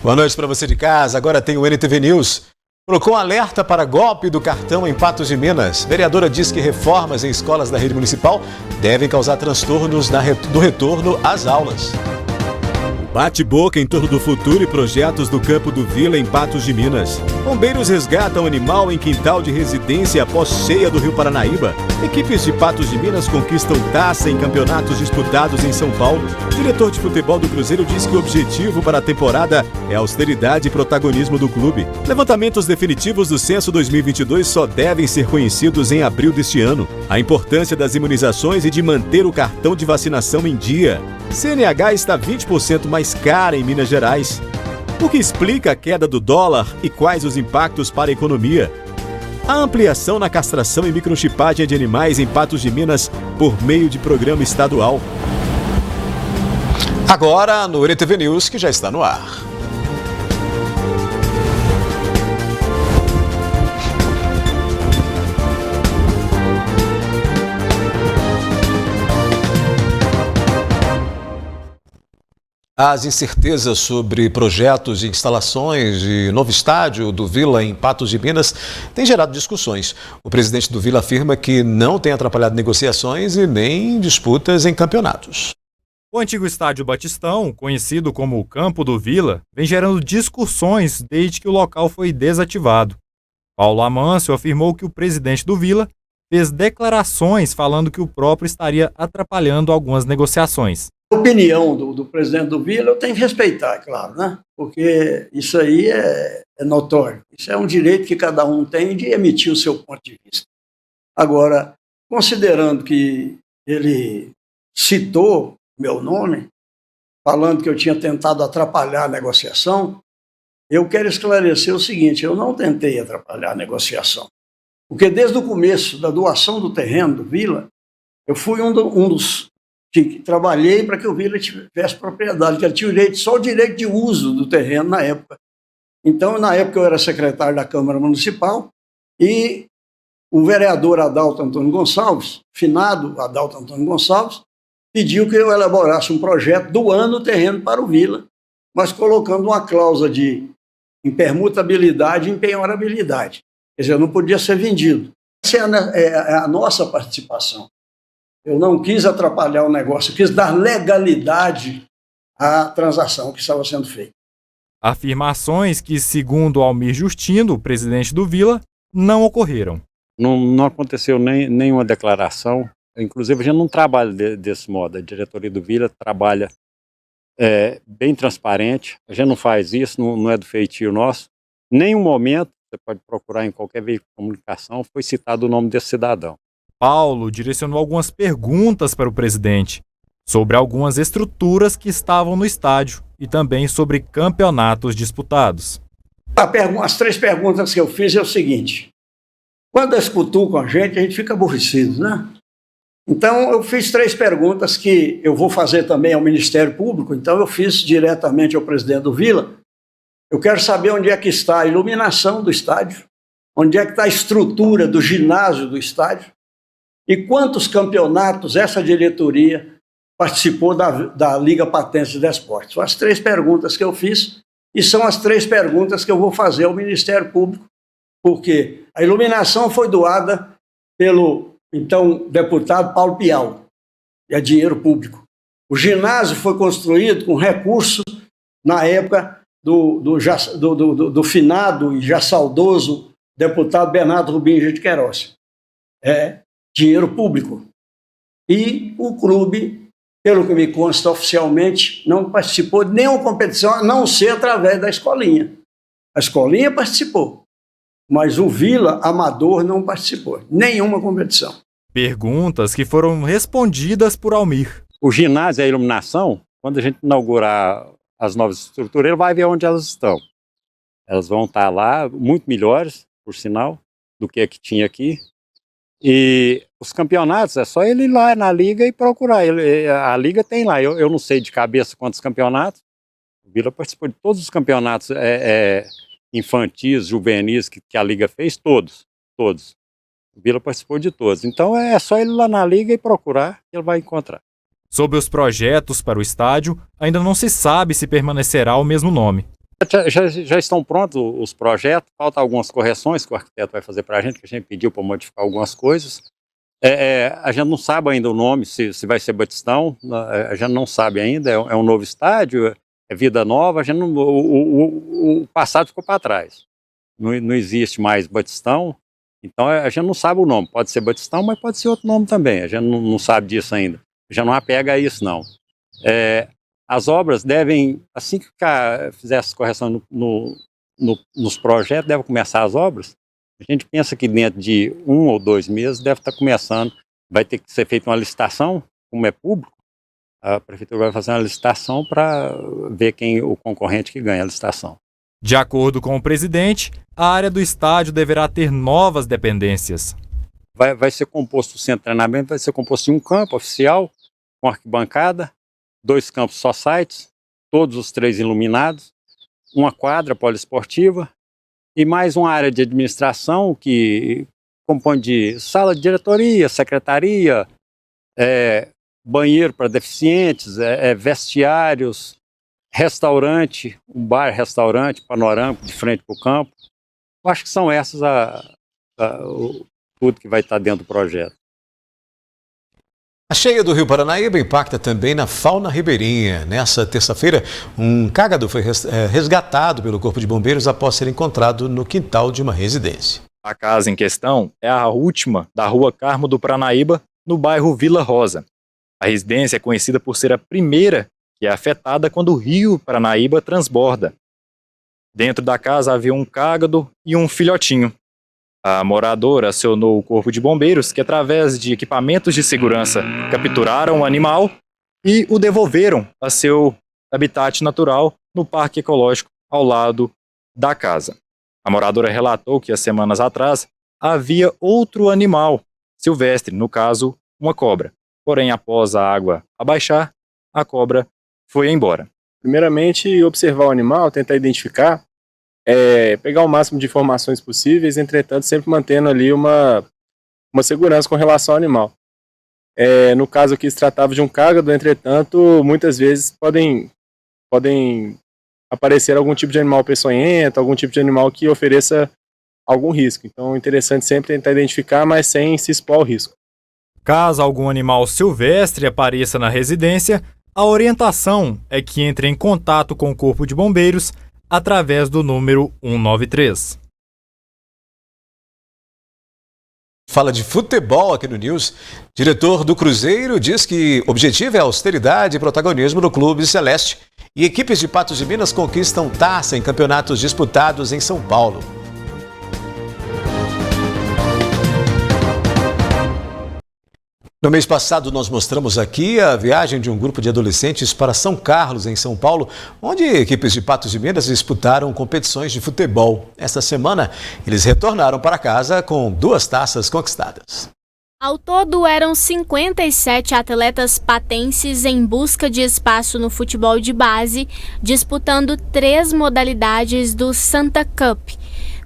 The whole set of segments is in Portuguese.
Boa noite para você de casa. Agora tem o NTV News. Colocou um alerta para golpe do cartão em Patos de Minas. Vereadora diz que reformas em escolas da rede municipal devem causar transtornos do retorno às aulas. Bate-boca em torno do futuro e projetos do campo do Vila em Patos de Minas. Bombeiros resgatam animal em quintal de residência após cheia do Rio Paranaíba. Equipes de Patos de Minas conquistam taça em campeonatos disputados em São Paulo. O diretor de futebol do Cruzeiro diz que o objetivo para a temporada é austeridade e protagonismo do clube. Levantamentos definitivos do censo 2022 só devem ser conhecidos em abril deste ano. A importância das imunizações e de manter o cartão de vacinação em dia. CNH está 20% mais cara em Minas Gerais. O que explica a queda do dólar e quais os impactos para a economia? A ampliação na castração e microchipagem de animais em Patos de Minas por meio de programa estadual. Agora no NTV News, que já está no ar. As incertezas sobre projetos e instalações de novo estádio do Vila em Patos de Minas têm gerado discussões. O presidente do Vila afirma que não tem atrapalhado negociações e nem disputas em campeonatos. O antigo estádio Batistão, conhecido como o Campo do Vila, vem gerando discussões desde que o local foi desativado. Paulo Amâncio afirmou que o presidente do Vila fez declarações falando que o próprio estaria atrapalhando algumas negociações. A opinião do presidente do Vila eu tenho que respeitar, é claro, né? Porque isso aí é notório. Isso é um direito que cada um tem de emitir o seu ponto de vista. Agora, considerando que ele citou meu nome, falando que eu tinha tentado atrapalhar a negociação, eu quero esclarecer o seguinte: eu não tentei atrapalhar a negociação. Porque desde o começo da doação do terreno do Vila, eu fui um dos que trabalhei para que o Vila tivesse propriedade, que ele tinha só o direito de uso do terreno na época. Então, na época, eu era secretário da Câmara Municipal e o vereador Adalto Antônio Gonçalves, finado Adalto Antônio Gonçalves, pediu que eu elaborasse um projeto doando o terreno para o Vila, mas colocando uma cláusula de impermutabilidade e empenhorabilidade. Quer dizer, não podia ser vendido. Essa é a nossa participação. Eu não quis atrapalhar o negócio, eu quis dar legalidade à transação que estava sendo feita. Afirmações que, segundo Almir Justino, o presidente do Vila, não ocorreram. Não aconteceu nenhuma declaração. Inclusive, a gente não trabalha desse modo. A diretoria do Vila trabalha bem transparente. A gente não faz isso, não é do feitio nosso. Nenhum momento, você pode procurar em qualquer veículo de comunicação, foi citado o nome desse cidadão. Paulo direcionou algumas perguntas para o presidente sobre algumas estruturas que estavam no estádio e também sobre campeonatos disputados. As 3 perguntas que eu fiz é o seguinte: quando eles cutucam a gente fica aborrecido, né? Então eu fiz 3 perguntas que eu vou fazer também ao Ministério Público, então eu fiz diretamente ao presidente do Vila. Eu quero saber onde é que está a iluminação do estádio, onde é que está a estrutura do ginásio do estádio, e quantos campeonatos essa diretoria participou da Liga Patense de Desportos. São as 3 perguntas que eu fiz e são as 3 perguntas que eu vou fazer ao Ministério Público, porque a iluminação foi doada pelo, então, deputado Paulo Piau, e é dinheiro público. O ginásio foi construído com recurso, na época, do finado e já saudoso deputado Bernardo Rubinho de Queiroz. É dinheiro público. E o clube, pelo que me consta oficialmente, não participou de nenhuma competição, a não ser através da escolinha. A escolinha participou, mas o Vila Amador não participou, nenhuma competição. Perguntas que foram respondidas por Almir. O ginásio e a iluminação, quando a gente inaugurar as novas estruturas, ele vai ver onde elas estão. Elas vão estar lá, muito melhores, por sinal, do que tinha aqui. E os campeonatos, é só ele ir lá na Liga e procurar. A Liga tem lá, eu não sei de cabeça quantos campeonatos. O Vila participou de todos os campeonatos infantis, juvenis que a Liga fez, todos. O Vila participou de todos. Então é só ele ir lá na Liga e procurar, que ele vai encontrar. Sobre os projetos para o estádio, ainda não se sabe se permanecerá o mesmo nome. Já estão prontos os projetos, faltam algumas correções que o arquiteto vai fazer para a gente, que a gente pediu para modificar algumas coisas. A gente não sabe ainda o nome, se vai ser Batistão, a gente não sabe ainda, é um novo estádio, é vida nova, a gente não, o passado ficou para trás. Não existe mais Batistão, então a gente não sabe o nome. Pode ser Batistão, mas pode ser outro nome também, a gente não sabe disso ainda. Já não apega a isso, não. As obras devem, assim que fizer essa correção nos projetos, devem começar as obras. A gente pensa que dentro de 1 ou 2 meses deve estar começando. Vai ter que ser feita uma licitação, como é público, a prefeitura vai fazer uma licitação para ver quem o concorrente que ganha a licitação. De acordo com o presidente, a área do estádio deverá ter novas dependências. Vai ser composto, o centro de treinamento vai ser composto de um campo oficial, com arquibancada, 2 campos societies, todos os 3 iluminados, uma quadra poliesportiva e mais uma área de administração que compõe de sala de diretoria, secretaria, banheiro para deficientes, vestiários, restaurante, um bar-restaurante panorâmico de frente para o campo. Eu acho que são essas tudo que vai estar dentro do projeto. A cheia do Rio Paranaíba impacta também na fauna ribeirinha. Nessa terça-feira, um cágado foi resgatado pelo Corpo de Bombeiros após ser encontrado no quintal de uma residência. A casa em questão é a última da Rua Carmo do Paranaíba, no bairro Vila Rosa. A residência é conhecida por ser a primeira que é afetada quando o Rio Paranaíba transborda. Dentro da casa havia um cágado e um filhotinho. A moradora acionou o Corpo de Bombeiros, que através de equipamentos de segurança capturaram o animal e o devolveram a seu habitat natural no Parque Ecológico ao lado da casa. A moradora relatou que há semanas atrás havia outro animal silvestre, no caso, uma cobra. Porém, após a água abaixar, a cobra foi embora. Primeiramente, observar o animal, tentar identificar, pegar o máximo de informações possíveis, entretanto, sempre mantendo ali uma segurança com relação ao animal. No caso aqui, se tratava de um cágado, entretanto, muitas vezes podem aparecer algum tipo de animal peçonhento, algum tipo de animal que ofereça algum risco. Então, é interessante sempre tentar identificar, mas sem se expor ao risco. Caso algum animal silvestre apareça na residência, a orientação é que entre em contato com o Corpo de Bombeiros através do número 193. Fala de futebol aqui no News. Diretor do Cruzeiro diz que o objetivo é austeridade e protagonismo no clube celeste. E equipes de Patos de Minas conquistam taça em campeonatos disputados em São Paulo. No mês passado, nós mostramos aqui a viagem de um grupo de adolescentes para São Carlos, em São Paulo, onde equipes de Patos de Minas disputaram competições de futebol. Esta semana, eles retornaram para casa com 2 taças conquistadas. Ao todo, eram 57 atletas patenses em busca de espaço no futebol de base, disputando 3 modalidades do Santa Cup,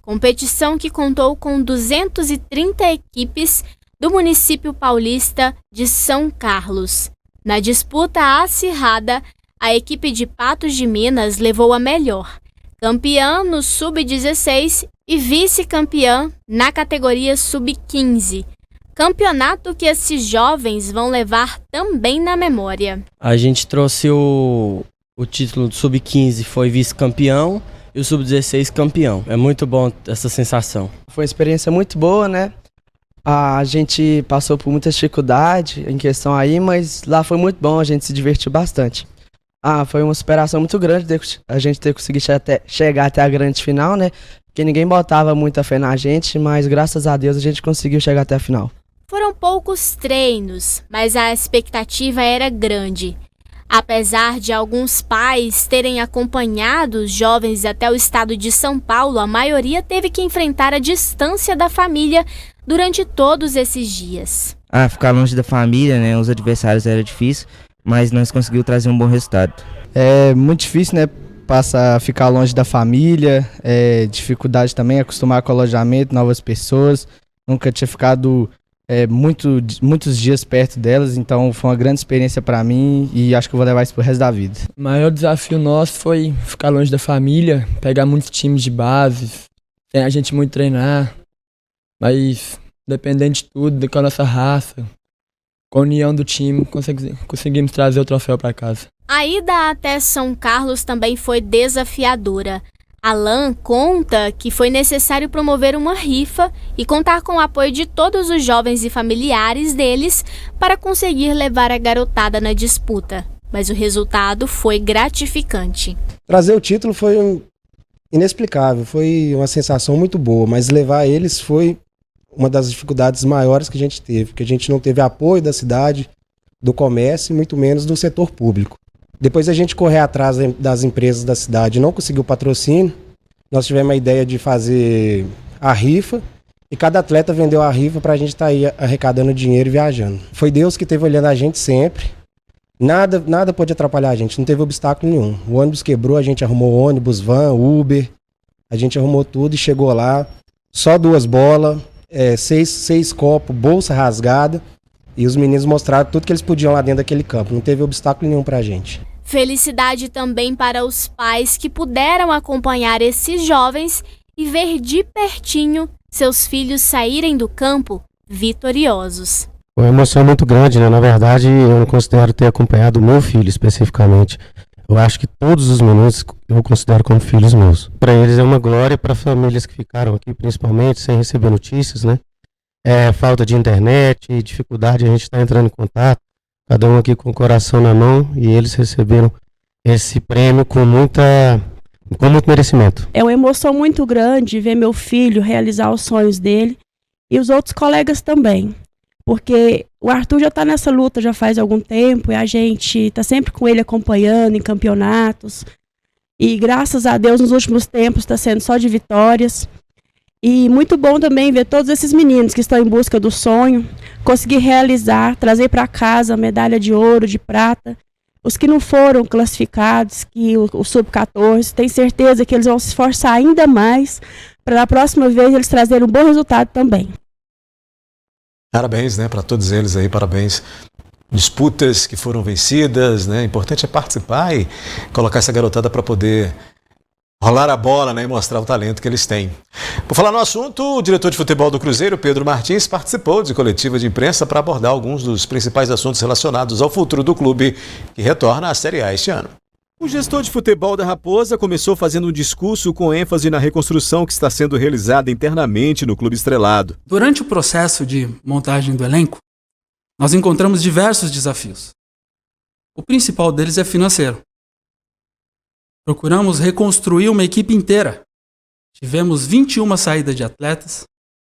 competição que contou com 230 equipes do município paulista de São Carlos. Na disputa acirrada, a equipe de Patos de Minas levou a melhor, campeã no Sub-16 e vice-campeã na categoria Sub-15. Campeonato que esses jovens vão levar também na memória. A gente trouxe o título do Sub-15, foi vice-campeão, e o Sub-16 campeão. É muito bom essa sensação. Foi uma experiência muito boa, né? A gente passou por muita dificuldade em questão aí, mas lá foi muito bom, a gente se divertiu bastante. Foi uma superação muito grande a gente ter conseguido chegar até a grande final, né? Porque ninguém botava muita fé na gente, mas graças a Deus a gente conseguiu chegar até a final. Foram poucos treinos, mas a expectativa era grande. Apesar de alguns pais terem acompanhado os jovens até o estado de São Paulo, a maioria teve que enfrentar a distância da família durante todos esses dias. Ficar longe da família, né? Os adversários era difícil, mas nós conseguimos trazer um bom resultado. É muito difícil, né? Ficar longe da família, dificuldade também, acostumar com o alojamento, novas pessoas. Nunca tinha ficado muitos dias perto delas, então foi uma grande experiência para mim e acho que eu vou levar isso pro resto da vida. O maior desafio nosso foi ficar longe da família, pegar muitos times de base, sem a gente muito treinar, mas dependendo de tudo, com a nossa raça, com a união do time, conseguimos trazer o troféu para casa. A ida até São Carlos também foi desafiadora. Alan conta que foi necessário promover uma rifa e contar com o apoio de todos os jovens e familiares deles para conseguir levar a garotada na disputa. Mas o resultado foi gratificante. Trazer o título foi inexplicável, foi uma sensação muito boa, mas levar eles foi uma das dificuldades maiores que a gente teve, porque a gente não teve apoio da cidade, do comércio e muito menos do setor público. Depois a gente correr atrás das empresas da cidade, não conseguiu patrocínio, nós tivemos a ideia de fazer a rifa e cada atleta vendeu a rifa para a gente estar aí arrecadando dinheiro e viajando. Foi Deus que esteve olhando a gente sempre, nada pôde atrapalhar a gente, não teve obstáculo nenhum. O ônibus quebrou, a gente arrumou ônibus, van, Uber, a gente arrumou tudo e chegou lá, só 2 bolas, 6 copos, bolsa rasgada e os meninos mostraram tudo que eles podiam lá dentro daquele campo, não teve obstáculo nenhum para a gente. Felicidade também para os pais que puderam acompanhar esses jovens e ver de pertinho seus filhos saírem do campo vitoriosos. Uma emoção muito grande, né? Na verdade, eu não considero ter acompanhado o meu filho especificamente. Eu acho que todos os meninos eu considero como filhos meus. Para eles é uma glória, para famílias que ficaram aqui principalmente sem receber notícias, né? Falta de internet, dificuldade, a gente está entrando em contato. Cada um aqui com o coração na mão e eles receberam esse prêmio com muito merecimento. É uma emoção muito grande ver meu filho realizar os sonhos dele e os outros colegas também. Porque o Arthur já está nessa luta já faz algum tempo e a gente está sempre com ele acompanhando em campeonatos. E graças a Deus nos últimos tempos está sendo só de vitórias. E muito bom também ver todos esses meninos que estão em busca do sonho, conseguir realizar, trazer para casa a medalha de ouro, de prata. Os que não foram classificados, que o Sub-14, tenho certeza que eles vão se esforçar ainda mais para na próxima vez eles trazerem um bom resultado também. Parabéns, né, para todos eles aí, parabéns. Disputas que foram vencidas, né? O importante é participar e colocar essa garotada para poder rolar a bola, né, e mostrar o talento que eles têm. Por falar no assunto, o diretor de futebol do Cruzeiro, Pedro Martins, participou de coletiva de imprensa para abordar alguns dos principais assuntos relacionados ao futuro do clube, que retorna à Série A este ano. O gestor de futebol da Raposa começou fazendo um discurso com ênfase na reconstrução que está sendo realizada internamente no clube estrelado. Durante o processo de montagem do elenco, nós encontramos diversos desafios. O principal deles é financeiro. Procuramos reconstruir uma equipe inteira. Tivemos 21 saídas de atletas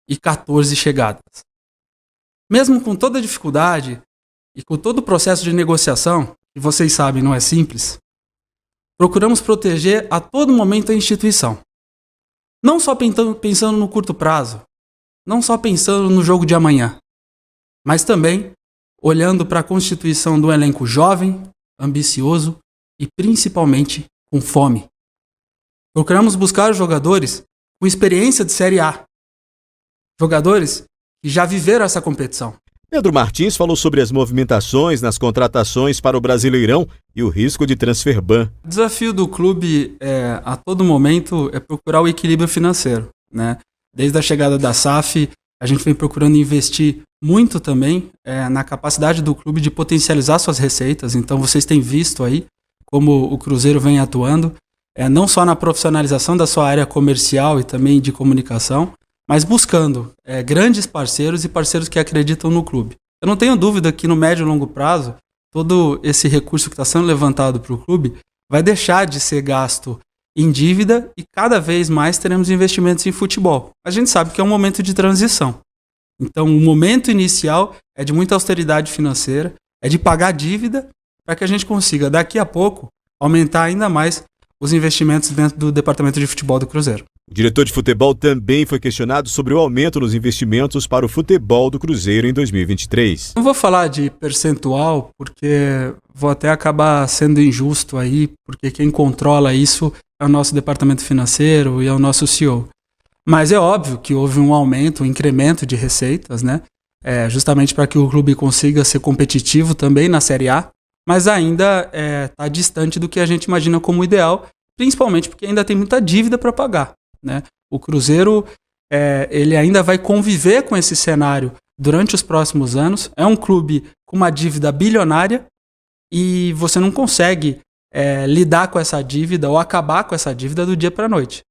e 14 chegadas. Mesmo com toda a dificuldade e com todo o processo de negociação, que vocês sabem não é simples, procuramos proteger a todo momento a instituição. Não só pensando no curto prazo, não só pensando no jogo de amanhã, mas também olhando para a constituição de um elenco jovem, ambicioso e principalmente com fome. Procuramos buscar jogadores com experiência de Série A. Jogadores que já viveram essa competição. Pedro Martins falou sobre as movimentações nas contratações para o Brasileirão e o risco de transfer ban. O desafio do clube a todo momento é procurar o equilíbrio financeiro, né? Desde a chegada da SAF, a gente vem procurando investir muito também na capacidade do clube de potencializar suas receitas. Então vocês têm visto aí como o Cruzeiro vem atuando, não só na profissionalização da sua área comercial e também de comunicação, mas buscando grandes parceiros e parceiros que acreditam no clube. Eu não tenho dúvida que no médio e longo prazo, todo esse recurso que está sendo levantado para o clube vai deixar de ser gasto em dívida e cada vez mais teremos investimentos em futebol. A gente sabe que é um momento de transição. Então, o momento inicial é de muita austeridade financeira, é de pagar dívida para que a gente consiga, daqui a pouco, aumentar ainda mais os investimentos dentro do departamento de futebol do Cruzeiro. O diretor de futebol também foi questionado sobre o aumento nos investimentos para o futebol do Cruzeiro em 2023. Não vou falar de percentual, porque vou até acabar sendo injusto aí, porque quem controla isso é o nosso departamento financeiro e é o nosso CEO. Mas é óbvio que houve um aumento, um incremento de receitas, né? justamente para que o clube consiga ser competitivo também na Série A, mas ainda está distante do que a gente imagina como ideal, principalmente porque ainda tem muita dívida para pagar, né? O Cruzeiro ele ainda vai conviver com esse cenário durante os próximos anos. É um clube com uma dívida bilionária e você não consegue lidar com essa dívida ou acabar com essa dívida do dia para a noite.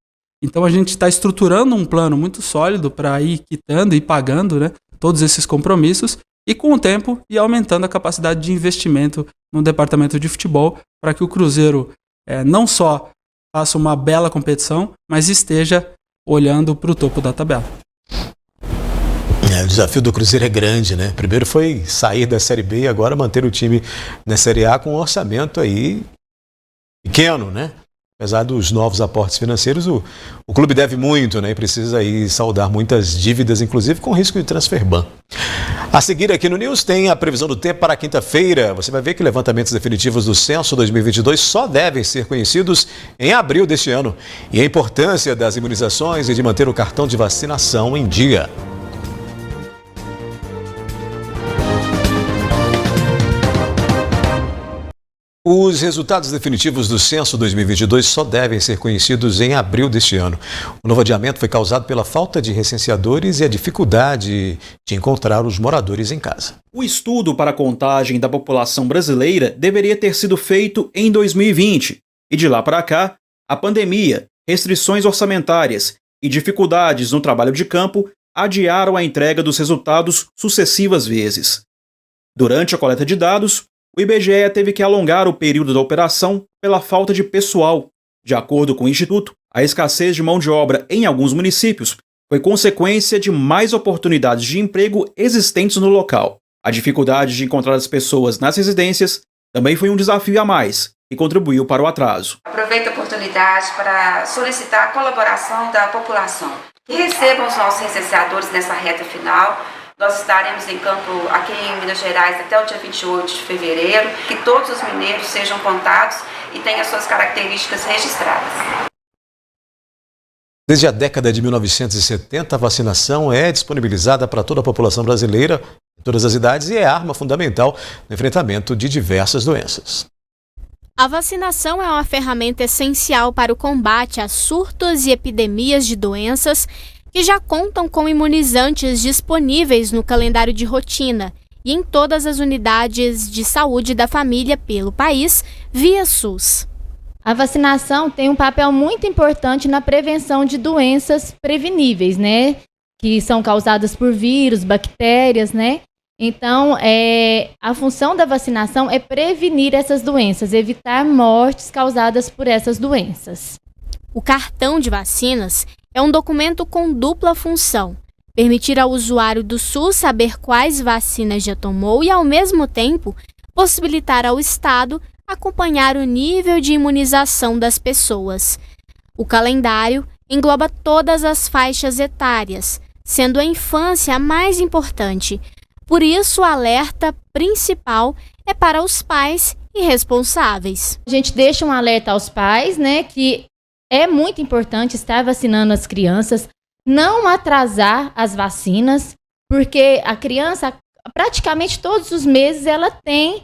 Então a gente está estruturando um plano muito sólido para ir quitando e pagando, né, todos esses compromissos e com o tempo ir aumentando a capacidade de investimento no departamento de futebol para que o Cruzeiro não só faça uma bela competição, mas esteja olhando para o topo da tabela. O desafio do Cruzeiro é grande, né? Primeiro foi sair da Série B e agora manter o time na Série A com um orçamento aí pequeno, né? Apesar dos novos aportes financeiros, o clube deve muito, né? E precisa aí saldar muitas dívidas, inclusive com risco de transferban. A seguir aqui no News tem a previsão do tempo para quinta-feira. Você vai ver que levantamentos definitivos do censo 2022 só devem ser conhecidos em abril deste ano. E a importância das imunizações e de manter o cartão de vacinação em dia. Os resultados definitivos do censo 2022 só devem ser conhecidos em abril deste ano. O novo adiamento foi causado pela falta de recenseadores e a dificuldade de encontrar os moradores em casa. O estudo para a contagem da população brasileira deveria ter sido feito em 2020. E de lá para cá, a pandemia, restrições orçamentárias e dificuldades no trabalho de campo adiaram a entrega dos resultados sucessivas vezes. Durante a coleta de dados, o IBGE teve que alongar o período da operação pela falta de pessoal. De acordo com o Instituto, a escassez de mão de obra em alguns municípios foi consequência de mais oportunidades de emprego existentes no local. A dificuldade de encontrar as pessoas nas residências também foi um desafio a mais e contribuiu para o atraso. Aproveito a oportunidade para solicitar a colaboração da população. Que recebam os nossos recenseadores nessa reta final. Nós estaremos em campo aqui em Minas Gerais até o dia 28 de fevereiro, que todos os mineiros sejam contados e tenham suas características registradas. Desde a década de 1970, a vacinação é disponibilizada para toda a população brasileira, em todas as idades, e é arma fundamental no enfrentamento de diversas doenças. A vacinação é uma ferramenta essencial para o combate a surtos e epidemias de doenças que já contam com imunizantes disponíveis no calendário de rotina e em todas as unidades de saúde da família pelo país, via SUS. A vacinação tem um papel muito importante na prevenção de doenças preveníveis, né? Que são causadas por vírus, bactérias, né? Então, a função da vacinação é prevenir essas doenças, evitar mortes causadas por essas doenças. O cartão de vacinas é um documento com dupla função: permitir ao usuário do SUS saber quais vacinas já tomou e, ao mesmo tempo, possibilitar ao Estado acompanhar o nível de imunização das pessoas. O calendário engloba todas as faixas etárias, sendo a infância a mais importante. Por isso, o alerta principal é para os pais e responsáveis. A gente deixa um alerta aos pais, né, que é muito importante estar vacinando as crianças, não atrasar as vacinas, porque a criança, praticamente todos os meses, ela tem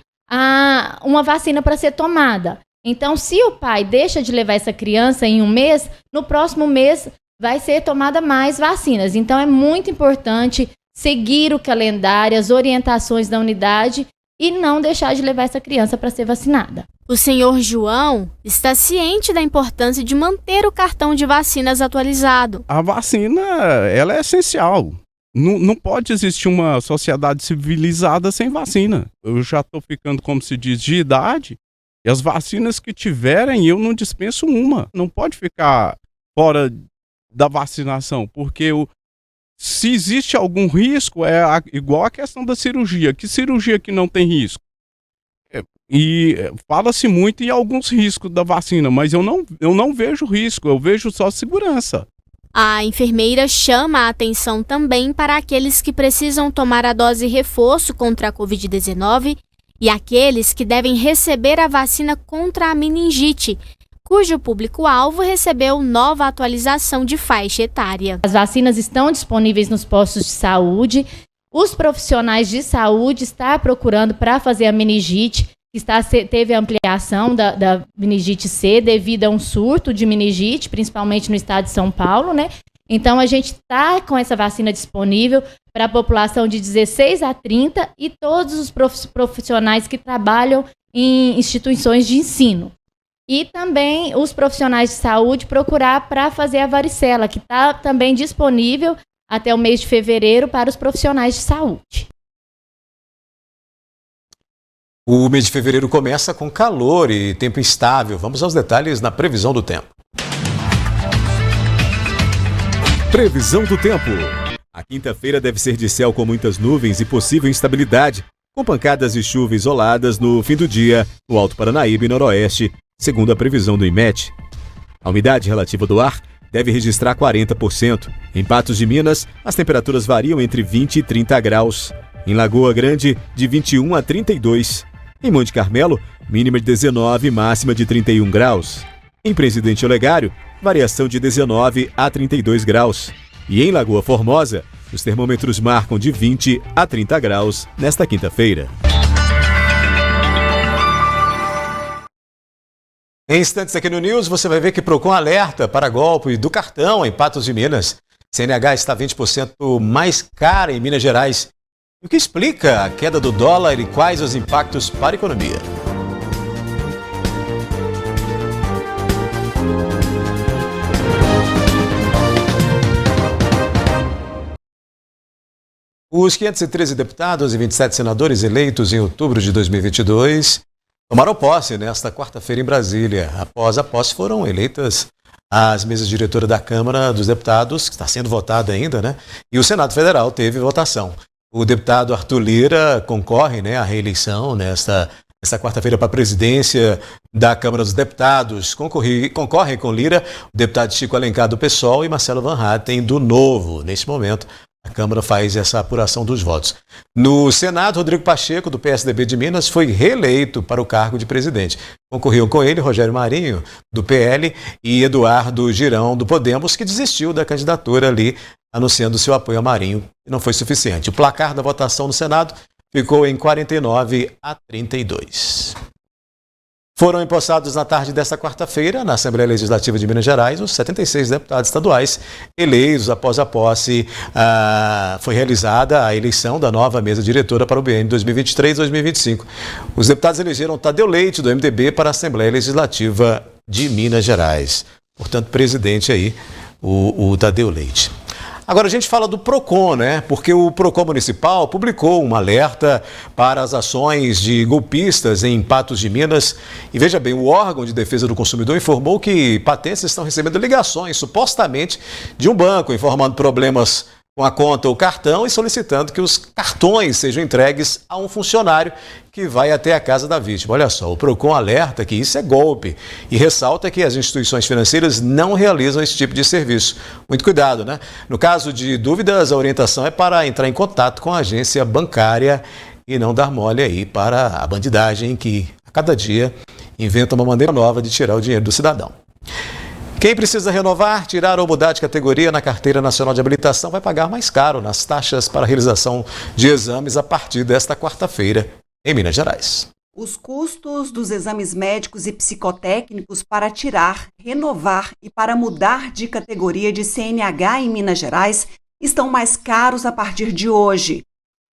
uma vacina para ser tomada. Então, se o pai deixa de levar essa criança em um mês, no próximo mês vai ser tomada mais vacinas. Então, é muito importante seguir o calendário, as orientações da unidade e não deixar de levar essa criança para ser vacinada. O senhor João está ciente da importância de manter o cartão de vacinas atualizado. A vacina, ela é essencial. Não pode existir uma sociedade civilizada sem vacina. Eu já estou ficando, como se diz, de idade, e as vacinas que tiverem, eu não dispenso uma. Não pode ficar fora da vacinação, porque se existe algum risco, igual a questão da cirurgia. Que cirurgia que não tem risco? E fala-se muito em alguns riscos da vacina, mas eu não vejo risco, eu vejo só segurança. A enfermeira chama a atenção também para aqueles que precisam tomar a dose reforço contra a Covid-19 e aqueles que devem receber a vacina contra a meningite, cujo público-alvo recebeu nova atualização de faixa etária. As vacinas estão disponíveis nos postos de saúde Os profissionais de saúde estão procurando para fazer a meningite, que teve ampliação da meningite C devido a um surto de meningite, principalmente no estado de São Paulo, né? Então, a gente está com essa vacina disponível para a população de 16 a 30 e todos os profissionais que trabalham em instituições de ensino. E também os profissionais de saúde procurar para fazer a varicela, que está também disponível até o mês de fevereiro para os profissionais de saúde. O mês de fevereiro começa com calor e tempo instável. Vamos aos detalhes na previsão do tempo. Previsão do tempo. A quinta-feira deve ser de céu com muitas nuvens e possível instabilidade, com pancadas de chuva isoladas no fim do dia no Alto Paranaíba e Noroeste, segundo a previsão do IMET. A umidade relativa do ar deve registrar 40%. Em Patos de Minas, as temperaturas variam entre 20 e 30 graus. Em Lagoa Grande, de 21 a 32. Em Monte Carmelo, mínima de 19 e máxima de 31 graus. Em Presidente Olegário, variação de 19 a 32 graus. E em Lagoa Formosa, os termômetros marcam de 20 a 30 graus nesta quinta-feira. Em instantes aqui no News, você vai ver que Procon alerta para golpe do cartão em Patos de Minas. CNH está 20% mais cara em Minas Gerais. O que explica a queda do dólar e quais os impactos para a economia? Os 513 deputados e 27 senadores eleitos em outubro de 2022 tomaram posse nesta quarta-feira em Brasília. Após a posse foram eleitas as mesas diretoras da Câmara dos Deputados, que está sendo votada ainda, né? E o Senado Federal teve votação. O deputado Arthur Lira concorre, né, à reeleição nesta quarta-feira para a presidência da Câmara dos Deputados. Concorrem com Lira o deputado Chico Alencar do PSOL e Marcelo Van Hatten do Novo. Neste momento, a Câmara faz essa apuração dos votos. No Senado, Rodrigo Pacheco, do PSDB de Minas, foi reeleito para o cargo de presidente. Concorriam com ele Rogério Marinho, do PL, e Eduardo Girão, do Podemos, que desistiu da candidatura ali, anunciando seu apoio a Marinho, e não foi suficiente. O placar da votação no Senado ficou em 49 a 32. Foram empossados na tarde desta quarta-feira, na Assembleia Legislativa de Minas Gerais, os 76 deputados estaduais eleitos após a posse. Foi realizada a eleição da nova mesa diretora para o biênio 2023-2025. Os deputados elegeram Tadeu Leite, do MDB, para a Assembleia Legislativa de Minas Gerais. Portanto, presidente aí, o Tadeu Leite. Agora a gente fala do Procon, né? Porque o Procon Municipal publicou um alerta para as ações de golpistas em Patos de Minas. E veja bem, o órgão de defesa do consumidor informou que patenses estão recebendo ligações, supostamente, de um banco, informando problemas com a conta ou cartão e solicitando que os cartões sejam entregues a um funcionário que vai até a casa da vítima. Olha só, o Procon alerta que isso é golpe e ressalta que as instituições financeiras não realizam esse tipo de serviço. Muito cuidado, né? No caso de dúvidas, a orientação é para entrar em contato com a agência bancária e não dar mole aí para a bandidagem que a cada dia inventa uma maneira nova de tirar o dinheiro do cidadão. Quem precisa renovar, tirar ou mudar de categoria na Carteira Nacional de Habilitação vai pagar mais caro nas taxas para a realização de exames a partir desta quarta-feira em Minas Gerais. Os custos dos exames médicos e psicotécnicos para tirar, renovar e para mudar de categoria de CNH em Minas Gerais estão mais caros a partir de hoje.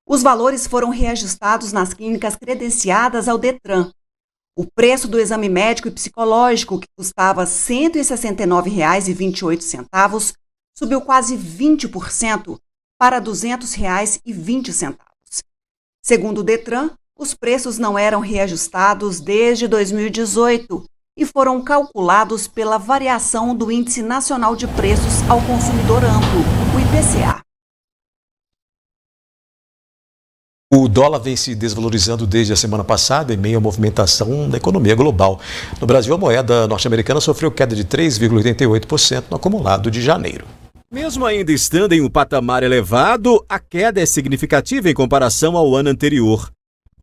Os valores foram reajustados nas clínicas credenciadas ao Detran. O preço do exame médico e psicológico, que custava R$ 169,28, subiu quase 20% para R$ 200,20. Segundo o Detran, os preços não eram reajustados desde 2018 e foram calculados pela variação do Índice Nacional de Preços ao Consumidor Amplo, o IPCA. O dólar vem se desvalorizando desde a semana passada em meio à movimentação da economia global. No Brasil, a moeda norte-americana sofreu queda de 3,88% no acumulado de janeiro. Mesmo ainda estando em um patamar elevado, a queda é significativa em comparação ao ano anterior.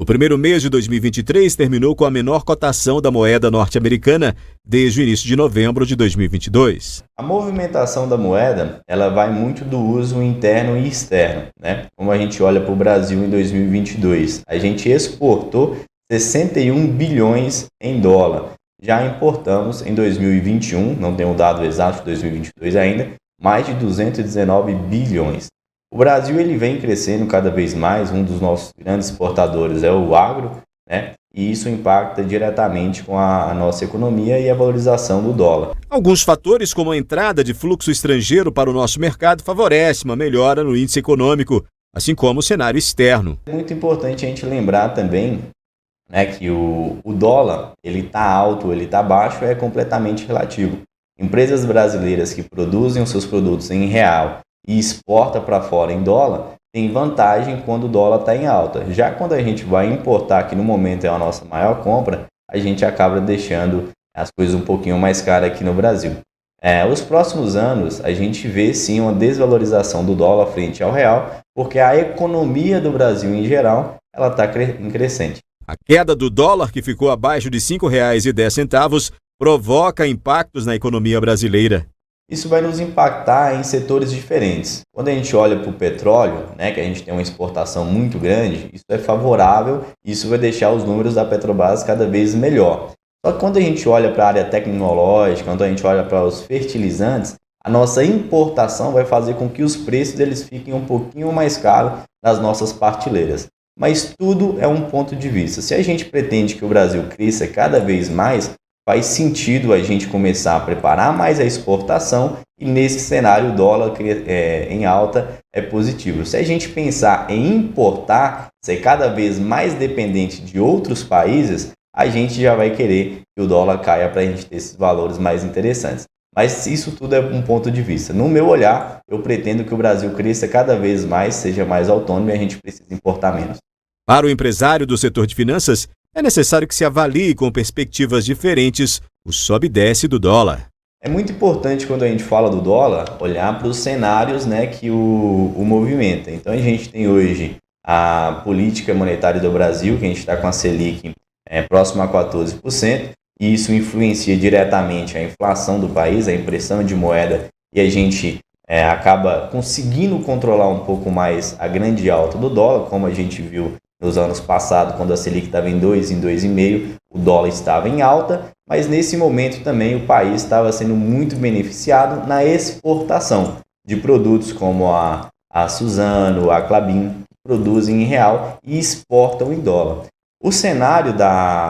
O primeiro mês de 2023 terminou com a menor cotação da moeda norte-americana desde o início de novembro de 2022. A movimentação da moeda, ela vai muito do uso interno e externo, né? Como a gente olha para o Brasil em 2022, a gente exportou 61 bilhões em dólar. Já importamos em 2021, não tem o dado exato de 2022 ainda, mais de 219 bilhões. O Brasil ele vem crescendo cada vez mais, um dos nossos grandes exportadores é o agro, né? E isso impacta diretamente com a nossa economia e a valorização do dólar. Alguns fatores, como a entrada de fluxo estrangeiro para o nosso mercado, favorecem uma melhora no índice econômico, assim como o cenário externo. É muito importante a gente lembrar também, né, que o dólar ele está alto, ele está baixo, é completamente relativo. Empresas brasileiras que produzem os seus produtos em real e exporta para fora em dólar, tem vantagem quando o dólar está em alta. Já quando a gente vai importar, que no momento é a nossa maior compra, a gente acaba deixando as coisas um pouquinho mais caras aqui no Brasil. Os próximos anos, a gente vê sim uma desvalorização do dólar frente ao real, porque a economia do Brasil em geral, ela está em crescente. A queda do dólar, que ficou abaixo de R$ 5,10, provoca impactos na economia brasileira. Isso vai nos impactar em setores diferentes. Quando a gente olha para o petróleo, né, que a gente tem uma exportação muito grande, isso é favorável, isso vai deixar os números da Petrobras cada vez melhor. Só que quando a gente olha para a área tecnológica, quando a gente olha para os fertilizantes, a nossa importação vai fazer com que os preços deles fiquem um pouquinho mais caros nas nossas prateleiras. Mas tudo é um ponto de vista. Se a gente pretende que o Brasil cresça cada vez mais, faz sentido a gente começar a preparar mais a exportação e nesse cenário o dólar em alta é positivo. Se a gente pensar em importar, ser cada vez mais dependente de outros países, a gente já vai querer que o dólar caia para a gente ter esses valores mais interessantes. Mas isso tudo é um ponto de vista. No meu olhar, eu pretendo que o Brasil cresça cada vez mais, seja mais autônomo e a gente precisa importar menos. Para o empresário do setor de finanças, é necessário que se avalie com perspectivas diferentes o sobe e desce do dólar. É muito importante quando a gente fala do dólar, olhar para os cenários, né, que o movimenta. Então a gente tem hoje a política monetária do Brasil, que a gente está com a Selic próxima a 14%, e isso influencia diretamente a inflação do país, a impressão de moeda, e a gente acaba conseguindo controlar um pouco mais a grande alta do dólar, como a gente viu nos anos passados, quando a Selic estava em 2, em 2,5, o dólar estava em alta, mas nesse momento também o país estava sendo muito beneficiado na exportação de produtos como a Suzano, a Klabin, que produzem em real e exportam em dólar. O cenário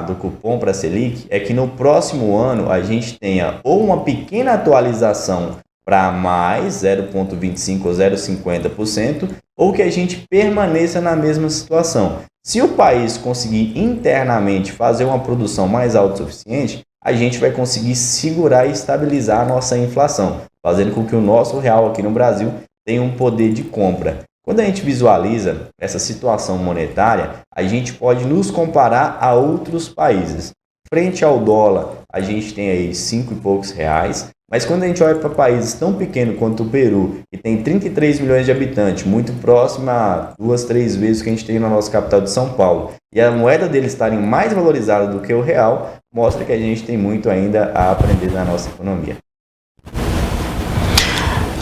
do cupom para a Selic é que no próximo ano a gente tenha ou uma pequena atualização para mais 0,25% ou 0,50%, ou que a gente permaneça na mesma situação. Se o país conseguir internamente fazer uma produção mais autossuficiente, a gente vai conseguir segurar e estabilizar a nossa inflação, fazendo com que o nosso real aqui no Brasil tenha um poder de compra. Quando a gente visualiza essa situação monetária, a gente pode nos comparar a outros países. Frente ao dólar, a gente tem aí 5 e poucos reais, mas quando a gente olha para países tão pequenos quanto o Peru, que tem 33 milhões de habitantes, muito próximo a 2, 3 vezes o que a gente tem na nossa capital de São Paulo, e a moeda deles estarem mais valorizada do que o real, mostra que a gente tem muito ainda a aprender na nossa economia.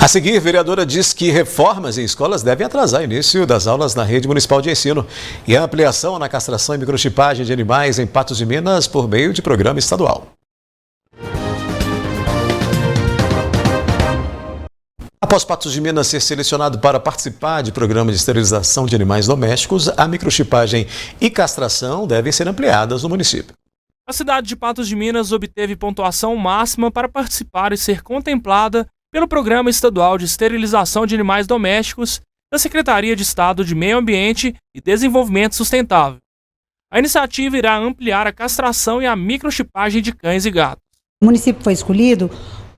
A seguir, a vereadora diz que reformas em escolas devem atrasar o início das aulas na rede municipal de ensino e a ampliação na castração e microchipagem de animais em Patos de Minas por meio de programa estadual. Após Patos de Minas ser selecionado para participar de programa de esterilização de animais domésticos, a microchipagem e castração devem ser ampliadas no município. A cidade de Patos de Minas obteve pontuação máxima para participar e ser contemplada pelo Programa Estadual de Esterilização de Animais Domésticos da Secretaria de Estado de Meio Ambiente e Desenvolvimento Sustentável. A iniciativa irá ampliar a castração e a microchipagem de cães e gatos. O município foi escolhido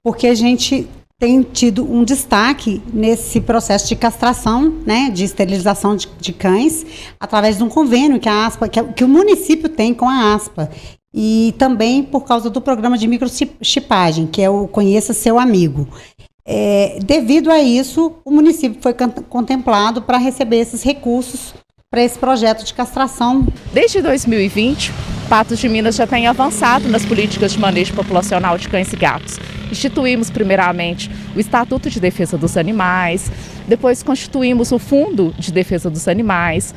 porque a gente tem tido um destaque nesse processo de castração, né, de esterilização de cães, através de um convênio que a ASPA, que o município tem com a ASPA, e também por causa do programa de microchipagem, que é o Conheça Seu Amigo. Devido a isso, o município foi contemplado para receber esses recursos para esse projeto de castração. Desde 2020, Patos de Minas já tem avançado nas políticas de manejo populacional de cães e gatos. Instituímos, primeiramente, o Estatuto de Defesa dos Animais, depois constituímos o Fundo de Defesa dos Animais,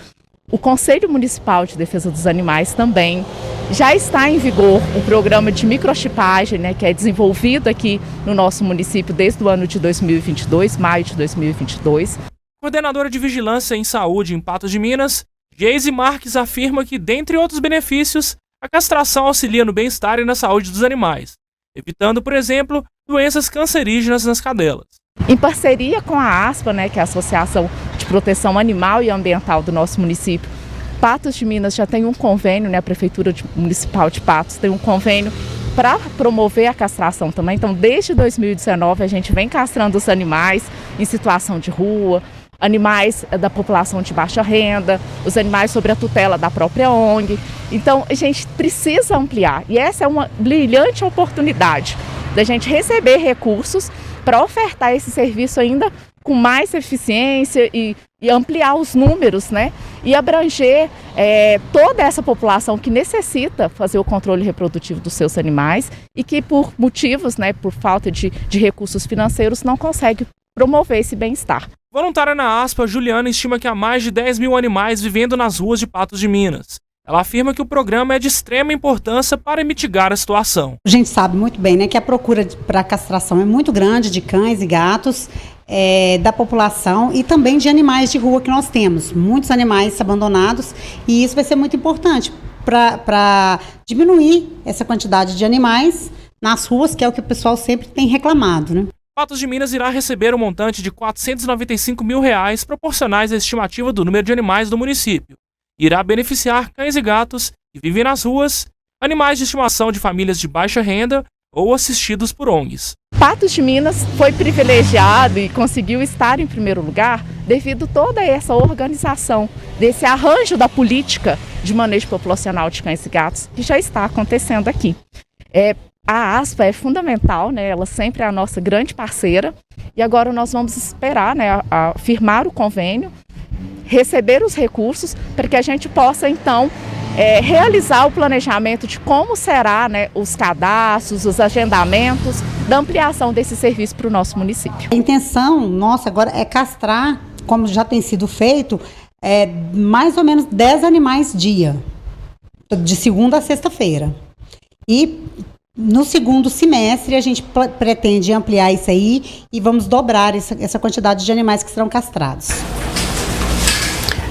o Conselho Municipal de Defesa dos Animais também. Já está em vigor o programa de microchipagem, né, que é desenvolvido aqui no nosso município desde o ano de 2022, maio de 2022. Coordenadora de Vigilância em Saúde em Patos de Minas, Geise Marques afirma que, dentre outros benefícios, a castração auxilia no bem-estar e na saúde dos animais, evitando, por exemplo, doenças cancerígenas nas cadelas. Em parceria com a ASPA, né, que é a Associação de Proteção Animal e Ambiental do nosso município, Patos de Minas já tem um convênio, né, a Prefeitura Municipal de Patos tem um convênio para promover a castração também. Então, desde 2019, a gente vem castrando os animais em situação de rua, animais da população de baixa renda, os animais sob a tutela da própria ONG. Então, a gente precisa ampliar e essa é uma brilhante oportunidade da gente receber recursos para ofertar esse serviço ainda com mais eficiência e ampliar os números, né? E abranger toda essa população que necessita fazer o controle reprodutivo dos seus animais e que por motivos, né, por falta de recursos financeiros, não consegue promover esse bem-estar. Voluntária na ASPA, Juliana estima que há mais de 10 mil animais vivendo nas ruas de Patos de Minas. Ela afirma que o programa é de extrema importância para mitigar a situação. A gente sabe muito bem, né, que a procura para castração é muito grande de cães e gatos da população e também de animais de rua que nós temos. Muitos animais abandonados e isso vai ser muito importante para diminuir essa quantidade de animais nas ruas, que é o que o pessoal sempre tem reclamado, né? Patos de Minas irá receber um montante de R$ 495 mil proporcionais à estimativa do número de animais do município. Irá beneficiar cães e gatos que vivem nas ruas, animais de estimação de famílias de baixa renda ou assistidos por ONGs. Patos de Minas foi privilegiado e conseguiu estar em primeiro lugar devido a toda essa organização, desse arranjo da política de manejo populacional de cães e gatos que já está acontecendo aqui. A ASPA é fundamental, né? Ela sempre é a nossa grande parceira e agora nós vamos esperar, né, a firmar o convênio, receber os recursos para que a gente possa então realizar o planejamento de como será, né, os cadastros, os agendamentos da ampliação desse serviço para o nosso município. A intenção nossa agora é castrar, como já tem sido feito, mais ou menos 10 animais dia, de segunda a sexta-feira. E no segundo semestre a gente pretende ampliar isso aí e vamos dobrar essa quantidade de animais que serão castrados.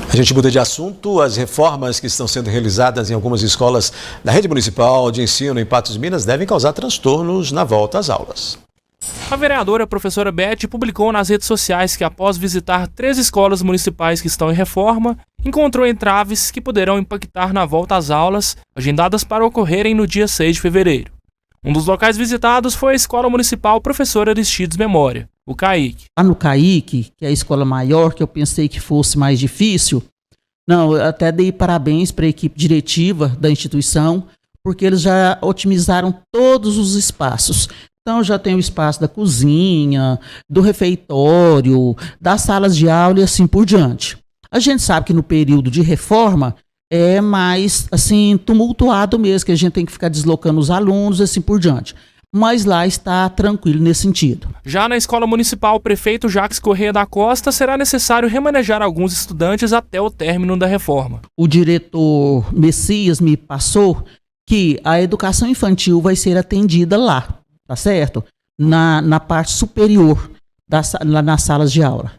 A gente muda de assunto. As reformas que estão sendo realizadas em algumas escolas da rede municipal de ensino em Patos de Minas devem causar transtornos na volta às aulas. A vereadora professora Beth publicou nas redes sociais que, após visitar 3 escolas municipais que estão em reforma, encontrou entraves que poderão impactar na volta às aulas, agendadas para ocorrerem no dia 6 de fevereiro. Um dos locais visitados foi a Escola Municipal Professor Aristides Memória, o CAIC. Lá no CAIC, que é a escola maior, que eu pensei que fosse mais difícil, eu até dei parabéns para a equipe diretiva da instituição, porque eles já otimizaram todos os espaços. Então já tem o espaço da cozinha, do refeitório, das salas de aula e assim por diante. A gente sabe que no período de reforma é mais assim tumultuado mesmo, que a gente tem que ficar deslocando os alunos e assim por diante. Mas lá está tranquilo nesse sentido. Já na Escola Municipal Prefeito Jacques Corrêa da Costa, será necessário remanejar alguns estudantes até o término da reforma. O diretor Messias me passou que a educação infantil vai ser atendida lá, tá certo? Na parte superior, lá nas salas de aula.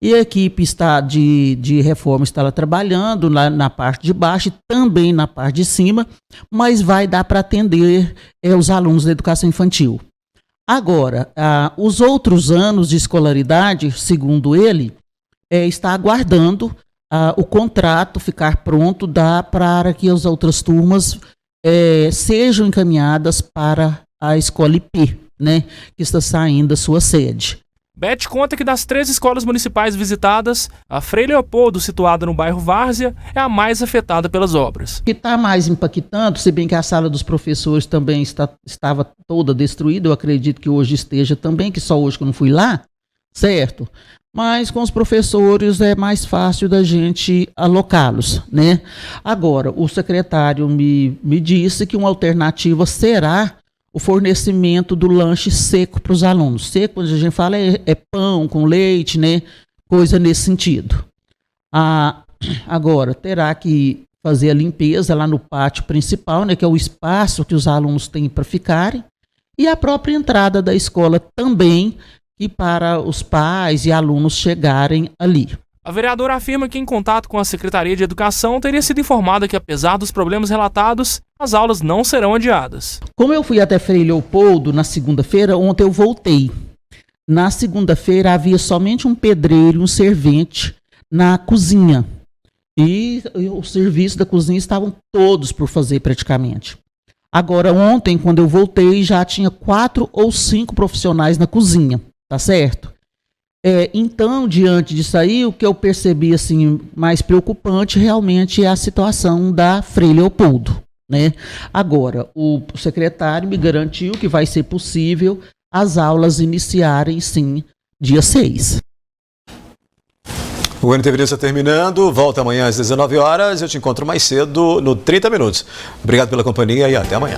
E a equipe de reforma está lá trabalhando na parte de baixo e também na parte de cima, mas vai dar para atender os alunos da educação infantil. Agora, os outros anos de escolaridade, segundo ele, está aguardando o contrato ficar pronto para que as outras turmas sejam encaminhadas para a escola IP, né, que está saindo da sua sede. Beth conta que das 3 escolas municipais visitadas, a Frei Leopoldo, situada no bairro Várzea, é a mais afetada pelas obras. O que está mais impactando, se bem que a sala dos professores também estava toda destruída, eu acredito que hoje esteja também, que só hoje que eu não fui lá, certo? mas com os professores é mais fácil da gente alocá-los, né? Agora, o secretário me disse que uma alternativa será o fornecimento do lanche seco para os alunos. Seco, quando a gente fala, é pão com leite, né? Coisa nesse sentido. Agora, terá que fazer a limpeza lá no pátio principal, né? Que é o espaço que os alunos têm para ficarem. E a própria entrada da escola também, e para os pais e alunos chegarem ali. A vereadora afirma que, em contato com a Secretaria de Educação, teria sido informada que, apesar dos problemas relatados, as aulas não serão adiadas. Como eu fui até Frei Leopoldo na segunda-feira, ontem eu voltei. Na segunda-feira havia somente um pedreiro e um servente na cozinha. E o serviço da cozinha estavam todos por fazer praticamente. Agora, ontem, quando eu voltei, já tinha 4 ou 5 profissionais na cozinha. Tá certo? Então, diante disso aí, o que eu percebi assim, mais preocupante realmente é a situação da Frei Leopoldo, né? Agora, o secretário me garantiu que vai ser possível as aulas iniciarem, sim, dia 6. O NTV News está terminando, volta amanhã às 19 horas. Eu te encontro mais cedo no 30 Minutos. Obrigado pela companhia e até amanhã.